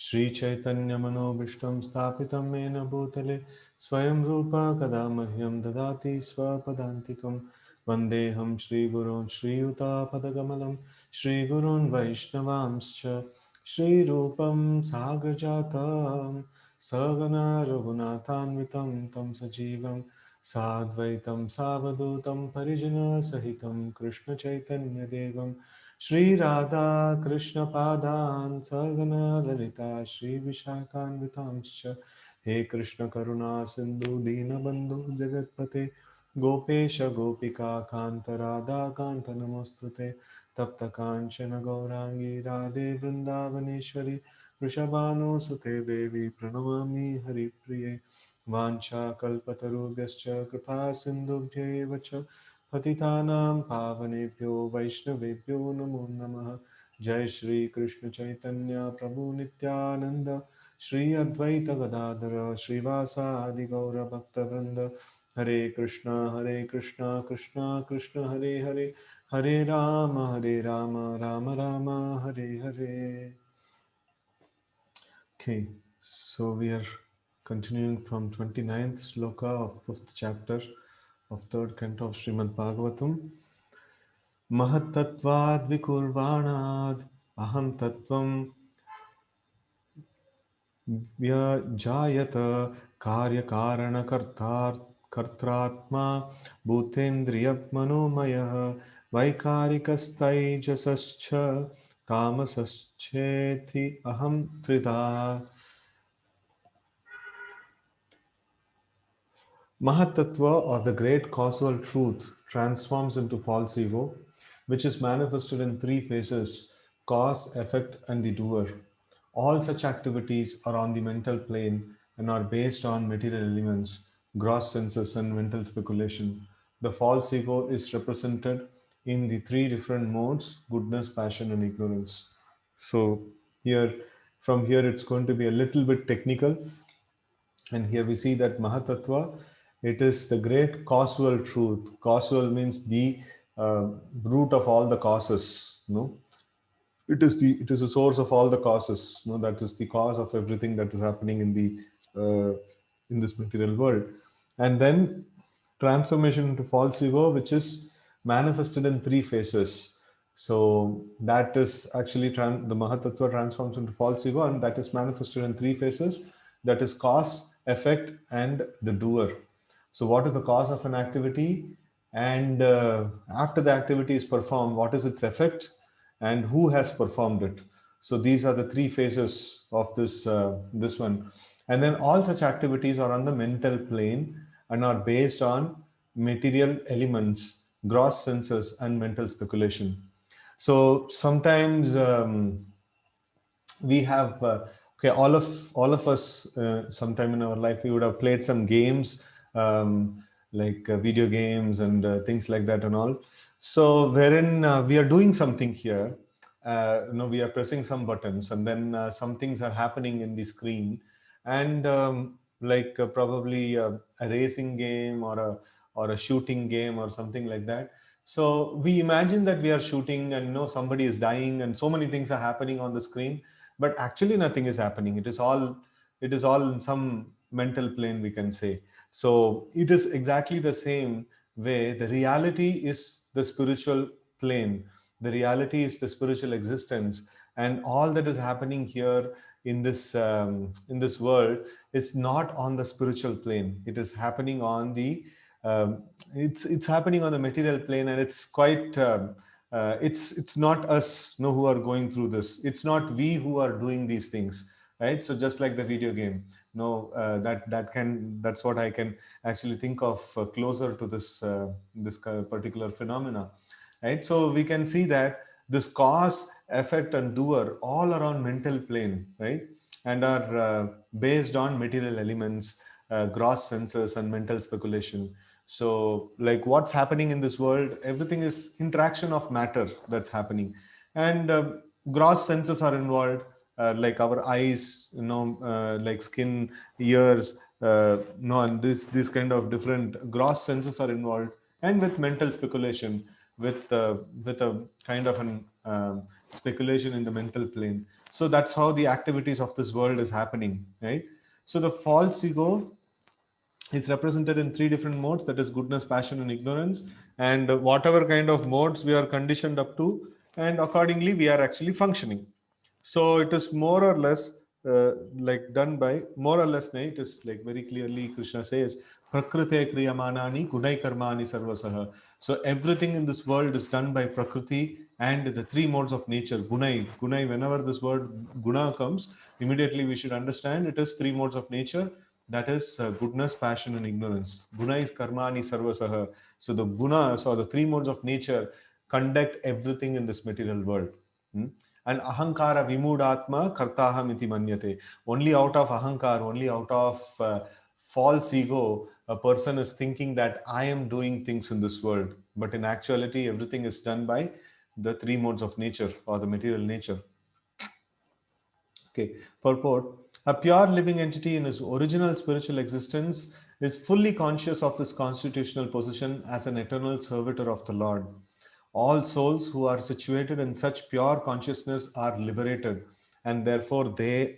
Shri Chaitanya Manobishtam Sthapitam Mena Bhutale Swayam Rupa Kada Mahyam Dadati Swapadantikam Vandeham Shri Gurun Shri Yuta Padagamalam Shri Gurun Vaishnavamscha Shri Rupam Sagrajatam Sagana Raghunathanvitam Tam Sajivam Sadvaitam Savadutam Parijana Sahitam Krishna Chaitanya Devam Shri Radha Krishna Padan Sagana Lalita Shri Vishakhanvitamscha He Krishna Karuna Sindhu Dina Bandhu Jagatpate Gopesha Gopika Kanta Radha Kanta Namostute Tapta Kanchana Gaurangi Radhe Vrindavaneshwari Vrishabhanu Sute Devi Pranamami Hari Priye Vancha Kalpatarubhyascha Kripa Sindhubhya Vacha Patitanam Pavanebhyo Vaishnavebhyo Namo Namaha Jai Shri Krishna Chaitanya Prabhu Nityananda Shri Advaita Gadadhara Srivasa Adi Gaura Bhakta Vrinda Hare Krishna Krishna Krishna Hare Hare Hare Rama Rama Rama Hare Hare. Okay, so we are continuing from 29th sloka of 5th chapter of 3rd canto of Srimad Bhagavatam. Mahattvatvad vikurvanad aham tattvam vyajayata karya karana kartratma bhutendriya manomaya vaikarikastaijasascha tamasaschethi aham trida. Mahatattva, or the great causal truth, transforms into false ego, which is manifested in three phases: cause, effect, and the doer. All such activities are on the mental plane and are based on material elements, gross senses, and mental speculation. The false ego is represented in the three different modes: goodness, passion, and ignorance. So, here, from here, it's going to be a little bit technical, and here we see that Mahatattva, it is the great causal truth. Causal means the root of all the causes. No, it is the source of all the causes. No, that is the cause of everything that is happening in this material world. And then transformation into false ego, which is manifested in three phases. So that is actually the Mahatattva transforms into false ego, and that is manifested in three phases. That is cause, effect, and the doer. So what is the cause of an activity? And after the activity is performed, what is its effect? And who has performed it? So these are the three phases of this one. And then all such activities are on the mental plane and are based on material elements, gross senses, and mental speculation. So sometimes we have okay, all of us sometime in our life we would have played some games, like video games and things like that and all. So wherein we are doing something here, we are pressing some buttons, and then some things are happening in the screen, and like probably a racing game or a shooting game or something like that. So we imagine that we are shooting, and somebody is dying and so many things are happening on the screen, but actually nothing is happening. It is all in some mental plane, we can say. So it is exactly the same way. The reality is the spiritual plane. The reality is the spiritual existence, and all that is happening here in this world is not on the spiritual plane. It is happening on the it's happening on the material plane, and it's quite it's not us, who are going through this. It's not we who are doing these things, right? So just like the video game, that's what I can actually think of closer to this particular phenomena, right? So we can see that this cause, effect, and doer all are on mental plane, right? And are based on material elements, gross senses, and mental speculation. So like what's happening in this world, everything is interaction of matter that's happening. And gross senses are involved, like our eyes, like skin, ears, and this kind of different gross senses are involved, and with mental speculation, with a kind of an speculation in the mental plane. So that's how the activities of this world is happening, right? So the false ego is represented in three different modes, that is goodness, passion, and ignorance. And whatever kind of modes we are conditioned up to, and accordingly we are actually functioning. So it is more or less like done by more or less, it is like very clearly Krishna says prakrite kriyamanani gunai karmani sarvasaha. So everything in this world is done by prakriti and the three modes of nature. Gunai, whenever this word guna comes, immediately we should understand it is three modes of nature, that is goodness, passion, and ignorance. Guna is karmani sarvasaha. So the gunas, or the three modes of nature, conduct everything in this material world. Hmm? And ahankara vimudatma kartaham iti manyate. Only out of ahankar, only out of false ego, a person is thinking that I am doing things in this world. But in actuality, everything is done by the three modes of nature, or the material nature. Okay, purport. A pure living entity in his original spiritual existence is fully conscious of his constitutional position as an eternal servitor of the Lord. All souls who are situated in such pure consciousness are liberated, and therefore they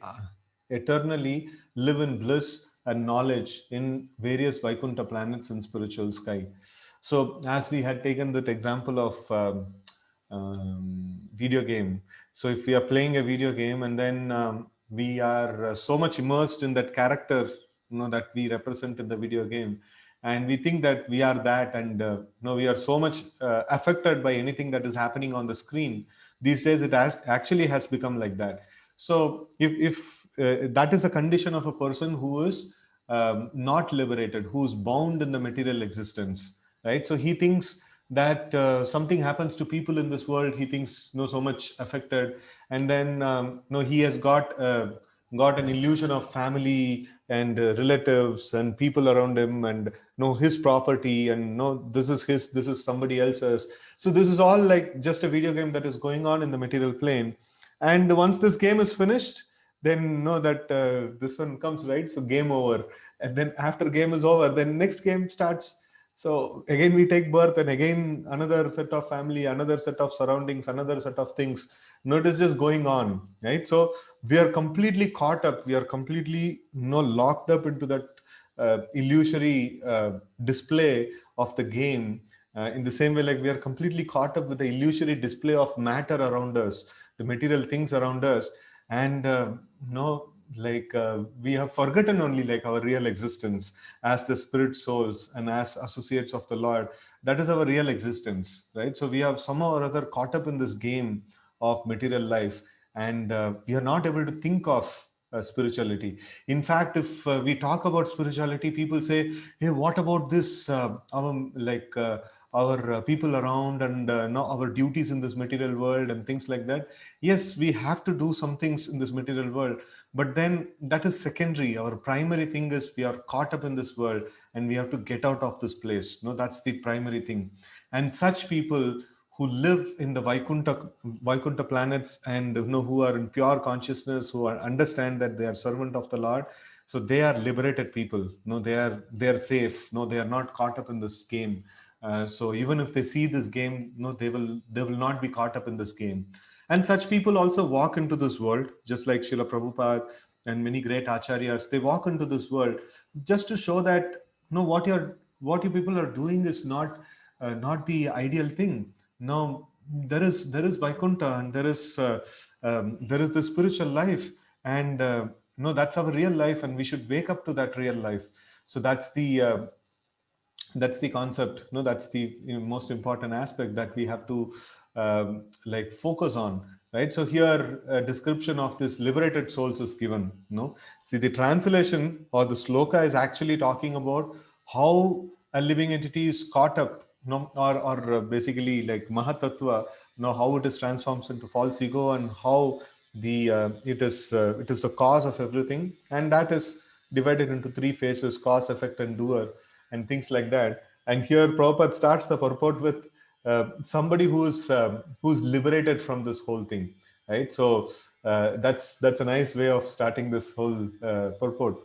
eternally live in bliss and knowledge in various Vaikuntha planets in spiritual sky. So, as we had taken that example of video game. So if we are playing a video game and then we are so much immersed in that character, that we represent in the video game, and we think that we are that, and we are so much affected by anything that is happening on the screen. These days, it actually has become like that. So if that is a condition of a person who is not liberated, who is bound in the material existence, right? So he thinks that something happens to people in this world, he thinks so much affected, and then he has got an illusion of family and relatives and people around him, and his property, and this is his, this is somebody else's. So this is all like just a video game that is going on in the material plane. And once this game is finished, then know that this one comes, right? So game over. And then after game is over, then next game starts. So again we take birth, and again another set of family, another set of surroundings, another set of things. It is just going on, right? So we are completely caught up, we are completely locked up into that illusory display of the game, in the same way like we are completely caught up with the illusory display of matter around us, the material things around us. And we have forgotten only like our real existence as the spirit souls and as associates of the Lord. That is our real existence, right? So we have somehow or other caught up in this game of material life, and we are not able to think of spirituality. In fact, if we talk about spirituality, people say, hey, what about this our people around, and our duties in this material world and things like that. Yes, we have to do some things in this material world, but then that is secondary. Our primary thing is we are caught up in this world, and we have to get out of this place. That's the primary thing. And such people who live in the Vaikuntha planets, and who are in pure consciousness, who understand that they are servant of the Lord, so they are liberated people. They are safe. They are not caught up in this game. So even if they see this game, they will not be caught up in this game. And such people also walk into this world, just like Srila Prabhupada and many great acharyas. They walk into this world just to show that what you people are doing is not the ideal thing. No, there is Vaikuntha, and there is the spiritual life, and that's our real life, and we should wake up to that real life. So that's the concept. That's the most important aspect that we have to focus on, right? So here a description of this liberated souls is given. See, the translation or the sloka is actually talking about how a living entity is caught up, or basically like mahatattva, how it is transformed into false ego, and how it is the cause of everything, and that is divided into three phases: cause, effect, and doer, and things like that. And here Prabhupada starts the purport with somebody who's liberated from this whole thing, right? So that's a nice way of starting this whole purport.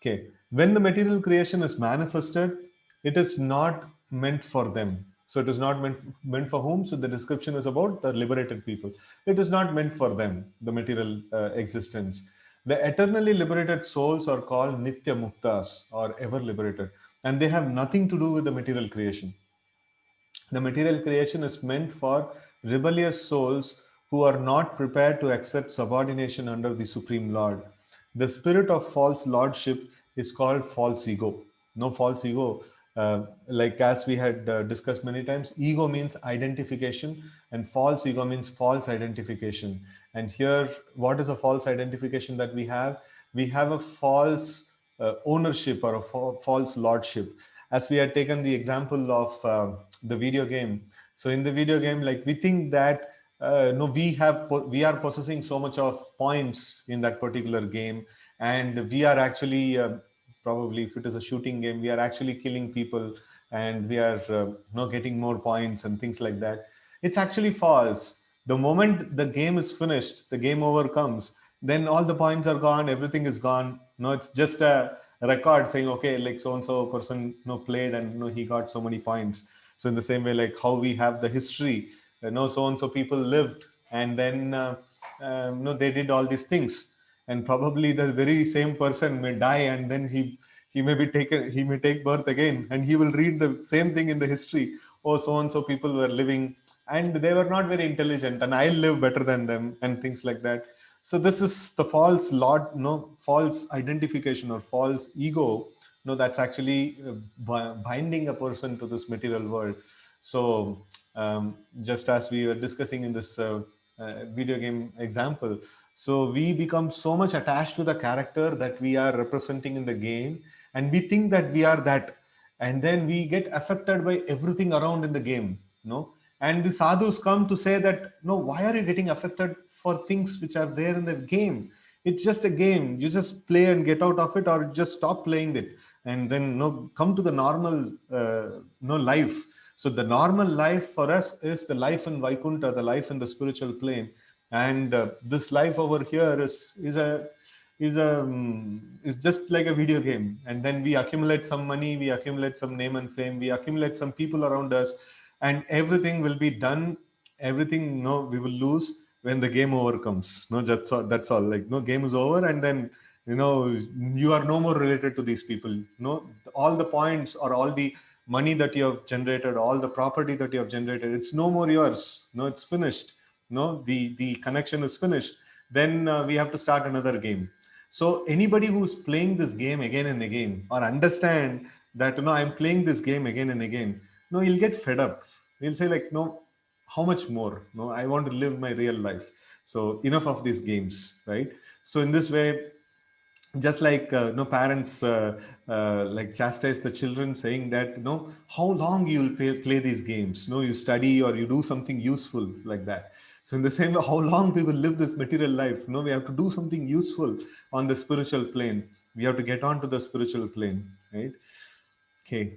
Okay, when the material creation is manifested, it is not meant for them. So it is not meant for whom? So the description is about the liberated people. It is not meant for them, the material existence. The eternally liberated souls are called Nitya Muktas, or ever liberated, and they have nothing to do with the material creation. The material creation is meant for rebellious souls who are not prepared to accept subordination under the Supreme Lord. The spirit of false lordship is called false ego. No, false ego, like as we had discussed many times, ego means identification, and false ego means false identification. And here, what is a false identification that we have? We have a false ownership or a false lordship. As we had taken the example of the video game. So in the video game, like we think that no, we are possessing so much of points in that particular game, and we are actually probably, if it is a shooting game, we are actually killing people, and we are getting more points and things like that. It's actually false. The moment the game is finished, the game over comes, then all the points are gone, everything is gone. No, it's just a record saying, okay, like so and so person played, and he got so many points. So in the same way, like how we have the history, so and so people lived, and then they did all these things, and probably the very same person may die, and then he may take birth again, and he will read the same thing in the history. Oh, so and so people were living, and they were not very intelligent, and I live better than them, and things like that. So this is the false lord, false identification or false ego, that's actually binding a person to this material world. So just as we were discussing in this video game example, so we become so much attached to the character that we are representing in the game, and we think that we are that, and then we get affected by everything around in the game. And the sadhus come to say that, no, why are you getting affected for things which are there in the game? It's just a game. You just play and get out of it, or just stop playing it, and then come to the normal life. So the normal life for us is the life in Vaikuntha, the life in the spiritual plane, and this life over here is just like a video game. And then we accumulate some money, we accumulate some name and fame, we accumulate some people around us, and everything will be done. Everything, we will lose when the game over comes. No, that's all. Like, no, game is over, and then you are no more related to these people. All the points or all the money that you have generated, all the property that you have generated, it's no more yours. No, it's finished. No, the connection is finished. Then we have to start another game. So anybody who's playing this game again and again, or understand that I'm playing this game again and again, no, he'll get fed up. He'll say like, no, how much more? No, I want to live my real life. So enough of these games, right? So in this way, just like no parents like chastise the children, saying that, how long you will play these games? No, you study or you do something useful, like that. So in the same way, how long we will live this material life? No, we have to do something useful on the spiritual plane. We have to get on to the spiritual plane, right? Okay.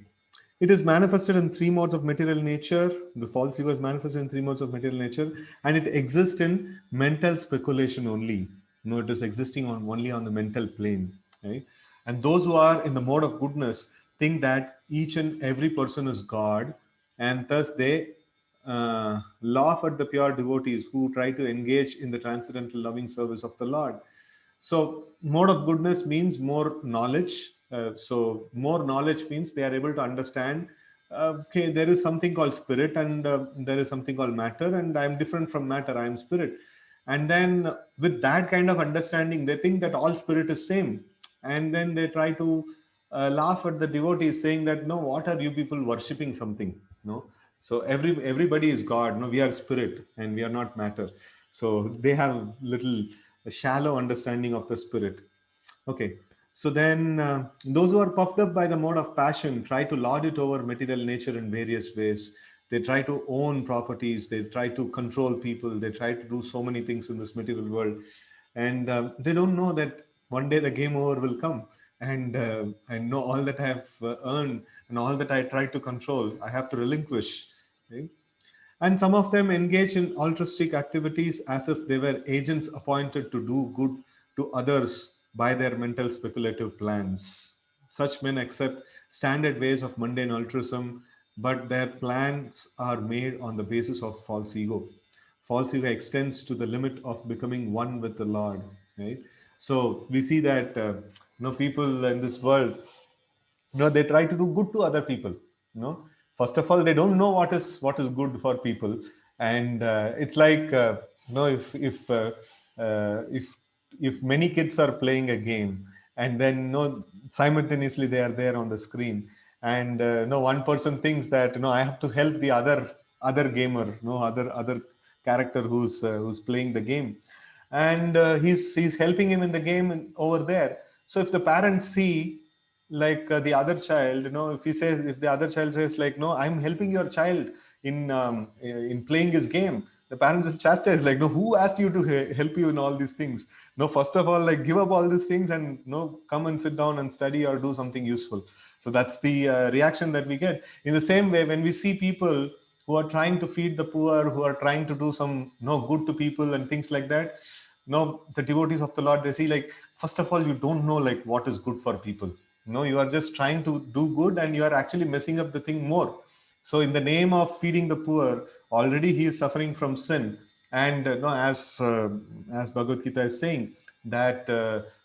It is manifested in three modes of material nature. The false ego is manifested in three modes of material nature, and it exists in mental speculation only. No, it is existing only on the mental plane, right? And those who are in the mode of goodness think that each and every person is God, and thus they laugh at the pure devotees who try to engage in the transcendental loving service of the Lord. So mode of goodness means more knowledge. So more knowledge means they are able to understand, okay, there is something called spirit, and there is something called matter, and I am different from matter, I am spirit. And then with that kind of understanding, they think that all spirit is same. And then they try to laugh at the devotees, saying that, no, what are you people worshipping something? No. So everybody is God. No, we are spirit and we are not matter. So they have little shallow understanding of the spirit. Okay. So then those who are puffed up by the mode of passion try to lord it over material nature in various ways. They try to own properties, they try to control people, they try to do so many things in this material world. And they don't know that one day the game over will come. And I know all that I have earned and all that I try to control, I have to relinquish. Right? And some of them engage in altruistic activities as if they were agents appointed to do good to others by their mental speculative plans. Such men accept standard ways of mundane altruism, but their plans are made on the basis of false ego. False ego extends to the limit of becoming one with the Lord, right? So we see that people in this world, they try to do good to other people. First of all, they don't know what is good for people. And it's like, if many kids are playing a game, and then simultaneously they are there on the screen, and one person thinks that I have to help the other gamer, other character who's playing the game, and he's helping him in the game over there. So if the parents see, like, the other child, if the other child says, like, no, I'm helping your child in playing his game, the parents will chastise, like, no, who asked you to help you in all these things? No, first of all, like, give up all these things and come and sit down and study or do something useful. So that's the reaction that we get. In the same way, when we see people who are trying to feed the poor, who are trying to do some good to people and things like that, the devotees of the Lord, they see, like, first of all, you don't know, like, what is good for people. You are just trying to do good, and you are actually messing up the thing more. So in the name of feeding the poor, already he is suffering from sin. And no as Bhagavad Gita is saying, that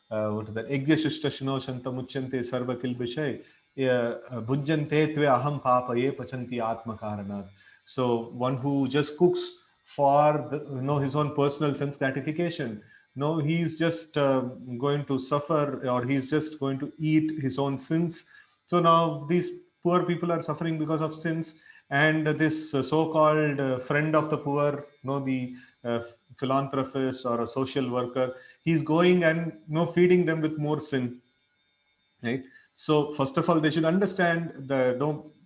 what is that, Egya shishta shino shanta muchyante sarva kilbishay bhujjante tve aham papaye pachanti atma karanat. So one who just cooks for his own personal sense gratification, no, he's just going to suffer, or he's just going to eat his own sins. So now these poor people are suffering because of sins, and this so-called friend of the poor, the philanthropist or a social worker, he's going and feeding them with more sin, right? So first of all, they should understand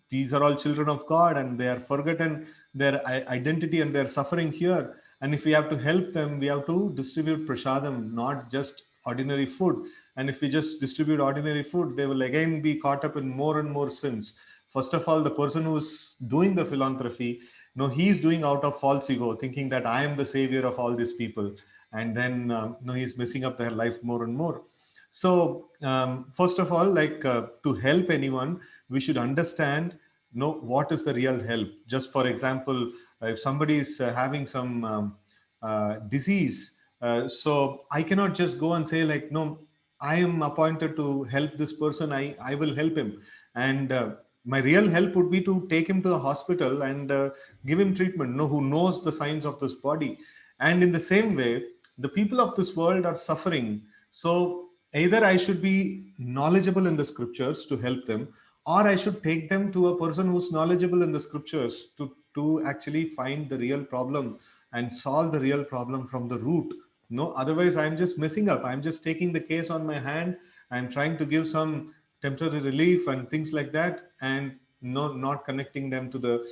these are all children of God, and they are forgotten their identity, and they're suffering here. And if we have to help them, we have to distribute prasadam, not just ordinary food. And if we just distribute ordinary food, they will again be caught up in more and more sins. First of all, the person who's doing the philanthropy, no, he's doing out of false ego, thinking that I am the savior of all these people. And then no, he's messing up their life more and more. So first of all, like, to help anyone, we should understand what is the real help. Just for example, if somebody is having some disease, so I cannot just go and say, like, no, I am appointed to help this person, I will help him. And my real help would be to take him to a hospital and give him treatment, who knows the signs of this body. And in the same way, the people of this world are suffering. So either I should be knowledgeable in the scriptures to help them, or I should take them to a person who's knowledgeable in the scriptures to actually find the real problem and solve the real problem from the root. No, otherwise I'm just messing up. I'm just taking the case on my hand. I'm trying to give some temporary relief and things like that, and not connecting them to the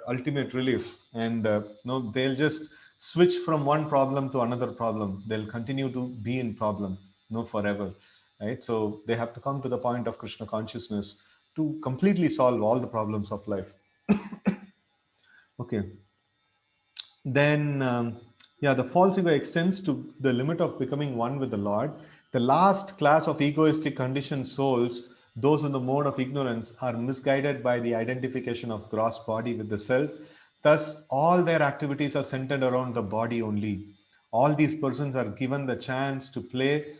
ultimate relief. And no, they'll just switch from one problem to another problem. They'll continue to be in problem, forever, right? So they have to come to the point of Krishna consciousness to completely solve all the problems of life. Okay. Then yeah, the false ego extends to the limit of becoming one with the Lord. The last class of egoistic conditioned souls, those in the mode of ignorance, are misguided by the identification of gross body with the self. Thus all their activities are centered around the body only. All these persons are given the chance to play.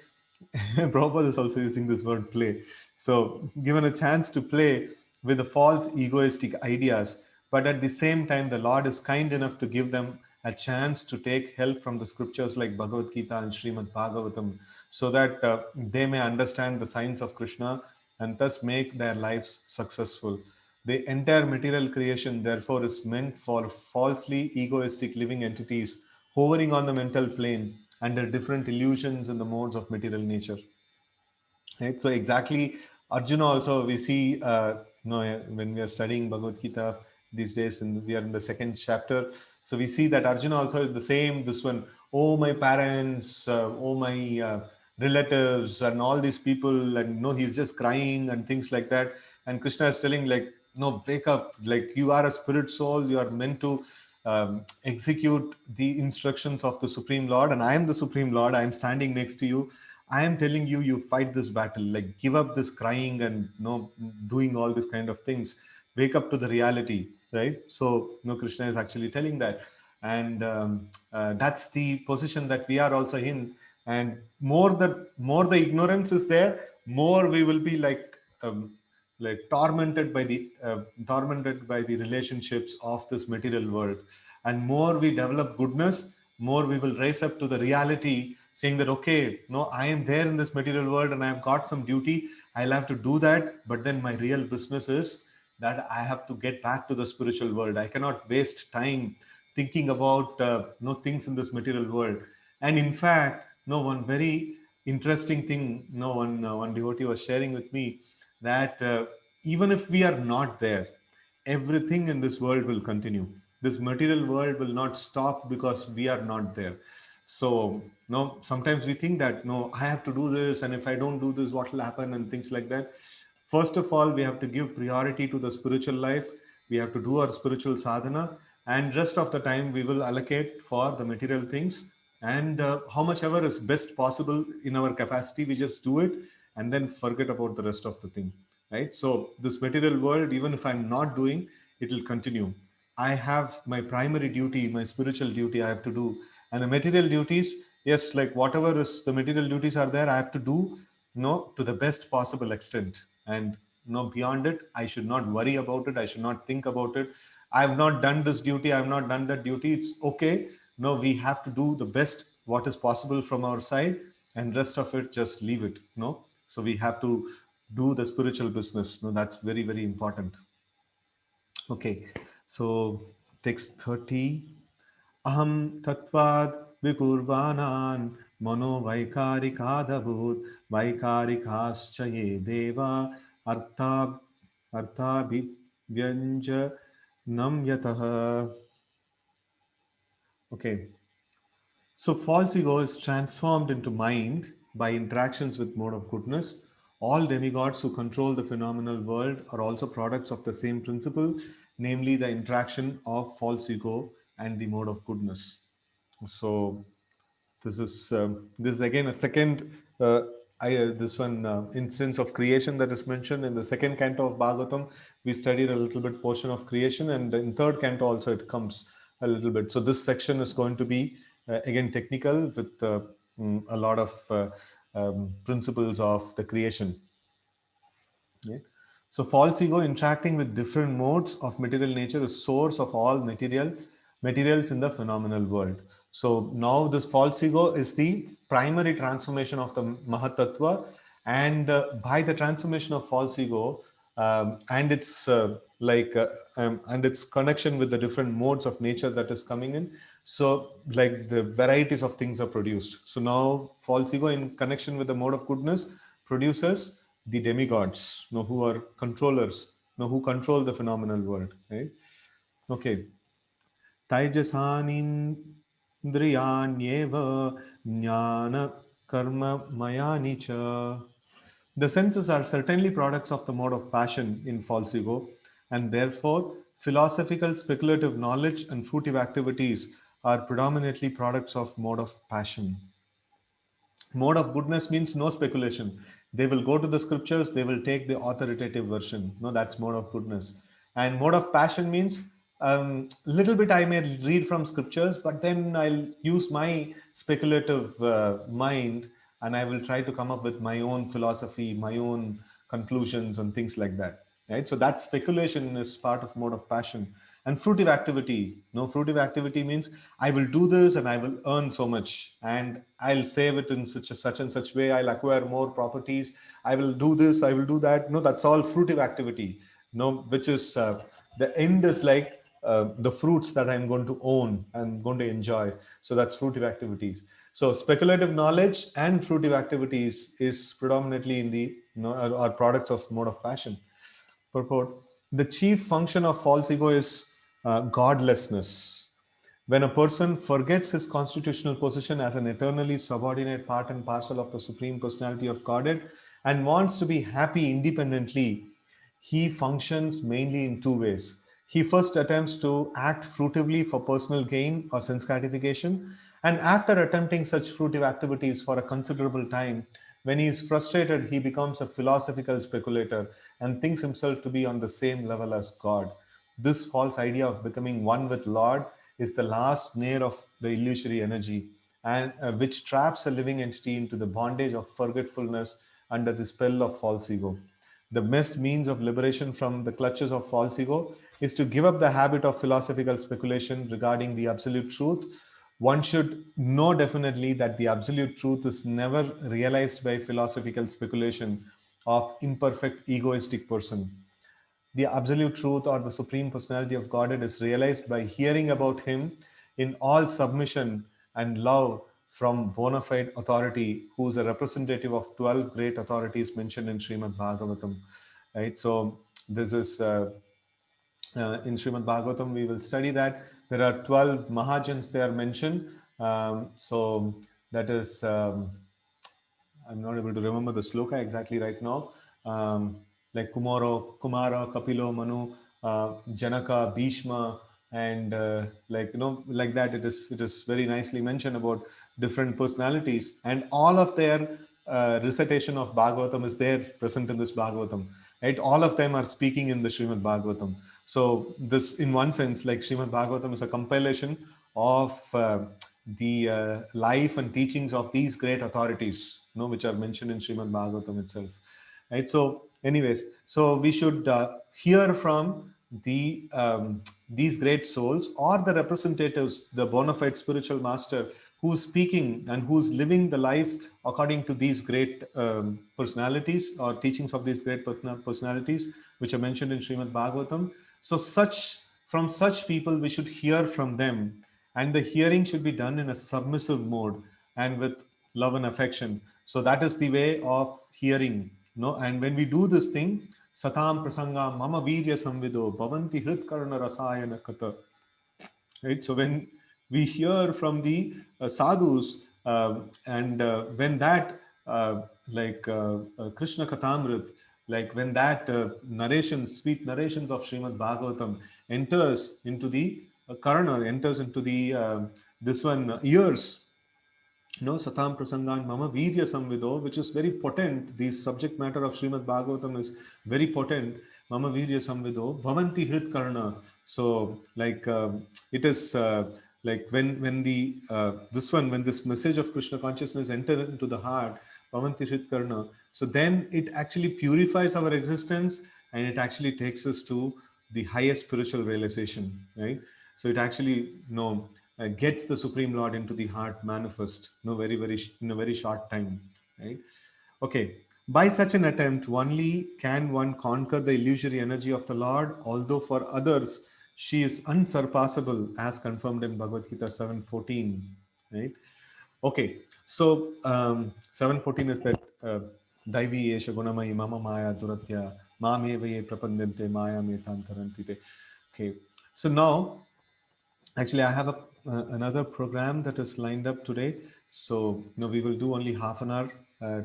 Prabhupada is also using this word play. So, given a chance to play with the false egoistic ideas, but at the same time, the Lord is kind enough to give them a chance to take help from the scriptures like Bhagavad Gita and Srimad Bhagavatam, so that they may understand the signs of Krishna and thus make their lives successful. The entire material creation, therefore, is meant for falsely egoistic living entities hovering on the mental plane under different illusions and the modes of material nature. Right? So exactly, Arjuna also, we see, when we are studying Bhagavad Gita these days, and we are in the second chapter. So we see that Arjuna also is the same. This one, oh my parents, oh my relatives, and all these people, and he's just crying and things like that. And Krishna is telling, like, no, wake up, like, you are a spirit soul, you are meant to execute the instructions of the Supreme Lord, and I am the Supreme Lord. I am standing next to you. I am telling you, you fight this battle, like, give up this crying and doing all this kind of things. wake up to the reality, right? So, Krishna is actually telling that. And that's the position that we are also in. And more the ignorance is there, more we will be like tormented by the relationships of this material world. And more we develop goodness, more we will raise up to the reality, saying that, okay, no, I am there in this material world and I have got some duty, I'll have to do that. But then my real business is that I have to get back to the spiritual world. I cannot waste time thinking about no things in this material world. And in fact, no one very interesting thing, no one devotee was sharing with me that even if we are not there, everything in this world will continue. This material world will not stop because we are not there. So, no, sometimes we think that, no, I have to do this, and if I don't do this, what will happen, and things like that. First of all, we have to give priority to the spiritual life. We have to do our spiritual sadhana, and rest of the time we will allocate for the material things. And how much ever is best possible in our capacity, we just do it, and then forget about the rest of the thing, right? So this material world, even if I'm not doing, it will continue. I have my primary duty, my spiritual duty I have to do. And the material duties, yes, like whatever is the material duties are there, I have to do, to the best possible extent. And beyond it, I should not worry about it. I should not think about it. I have not done this duty. I have not done that duty. It's okay. No, we have to do the best what is possible from our side, and rest of it just leave it. No, so we have to do the spiritual business. No, that's very, very important. Okay, so text 30. Aham tatvad vikurvanan mano vaikarikadabhut vaikarikascha ye deva artha arthabhyanja namyatah. Okay, so false ego is transformed into mind by interactions with mode of goodness. All demigods who control the phenomenal world are also products of the same principle, namely the interaction of false ego and the mode of goodness. So this is again a second this one instance of creation that is mentioned in the second canto of Bhagavatam. We studied a little bit portion of creation, and in third canto also it comes a little bit. So this section is going to be again technical with a lot of principles of the creation. Yeah. So false ego interacting with different modes of material nature is source of all materials in the phenomenal world. So now this false ego is the primary transformation of the Mahatattva, and by the transformation of false ego and its and its connection with the different modes of nature that is coming in, so like the varieties of things are produced. So now false ego in connection with the mode of goodness produces the demigods, who are controllers, who control the phenomenal world, right? Okay. Taijasanindriyanyeva jnana karma mayani cha. The senses are certainly products of the mode of passion in false ego, and therefore philosophical speculative knowledge and fruitive activities are predominantly products of mode of passion. Mode of goodness means no speculation. They will go to the scriptures, they will take the authoritative version. No, that's mode of goodness. And mode of passion means little bit I may read from scriptures, but then I'll use my speculative mind, and I will try to come up with my own philosophy, my own conclusions, and things like that. Right. So that speculation is part of mode of passion. And fruitive activity. No, fruitive activity means I will do this and I will earn so much, and I'll save it in such and such way. I'll acquire more properties. I will do this. I will do that. No, that's all fruitive activity. No, which is the end is like the fruits that I'm going to own and going to enjoy. So that's fruitive activities. So speculative knowledge and fruitive activities is predominantly in the are products of mode of passion. Purport: the chief function of false ego is godlessness. When a person forgets his constitutional position as an eternally subordinate part and parcel of the Supreme Personality of Godhead and wants to be happy independently, he functions mainly in two ways. He first attempts to act fruitively for personal gain or sense gratification, and after attempting such fruitive activities for a considerable time, When he is frustrated, he becomes a philosophical speculator and thinks himself to be on the same level as God. This false idea of becoming one with Lord is the last snare of the illusory energy, and which traps a living entity into the bondage of forgetfulness under the spell of false ego. The best means of liberation from the clutches of false ego is to give up the habit of philosophical speculation regarding the absolute truth. One should know definitely that the absolute truth is never realized by philosophical speculation of imperfect egoistic person. The absolute truth or the supreme personality of Godhead is realized by hearing about him in all submission and love from bona fide authority, who is a representative of 12 great authorities mentioned in Srimad Bhagavatam. Right? So this is in Srimad Bhagavatam, we will study that. There are 12 Mahajans they are mentioned. So that is I'm not able to remember the sloka exactly right now. Um, like Kumara, Kapilo, Manu, Janaka, Bhishma, and like that. It is very nicely mentioned about different personalities, and all of their recitation of Bhagavatam is there present in this Bhagavatam. Right, all of them are speaking in the Srimad Bhagavatam. So this, in one sense, like Srimad Bhagavatam is a compilation of the life and teachings of these great authorities, which are mentioned in Srimad Bhagavatam itself. Right. So, anyways, so we should hear from these great souls or the representatives, the bona fide spiritual master who's speaking and who's living the life according to these great personalities or teachings of these great personalities, which are mentioned in Srimad Bhagavatam. So, from such people, we should hear from them, and the hearing should be done in a submissive mode and with love and affection. So that is the way of hearing. And when we do this thing, satam prasanga mama virya samvido bhavanti hrit karna rasayana kata. Right? So when we hear from the sadhus, and when that Krishna Kathamrit, like when that narrations, sweet narrations of Srimad Bhagavatam enters into the karana, enters into the this one ears, satam prasangan mama virya samvido, which is very potent. The subject matter of Srimad Bhagavatam is very potent. Mama virya samvido bhavanti hrit karna. So it is like when the this one, when this message of Krishna consciousness enter into the heart, bhavanti hrit karna, so then it actually purifies our existence, and it actually takes us to the highest spiritual realization, right? So it actually gets the Supreme Lord into the heart manifest, very in a very short time, right? Okay. By such an attempt, only can one conquer the illusory energy of the Lord, although for others she is unsurpassable, as confirmed in Bhagavad Gita 7:14. Right? Okay. So 7:14 is that Daivi Esha Gunamai Mama Maya Duratya Mameva Ye Prapandente Maya Metantarantite. Okay. So now actually, I have another program that is lined up today. So, we will do only half an hour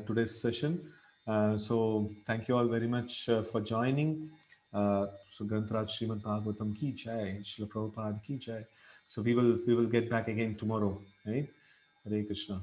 today's session. So, thank you all very much for joining. So, Grantaraj Srimad Bhagavatam ki jai, Srila Prabhupada ki jai. So, we will get back again tomorrow. Right? Hare Krishna.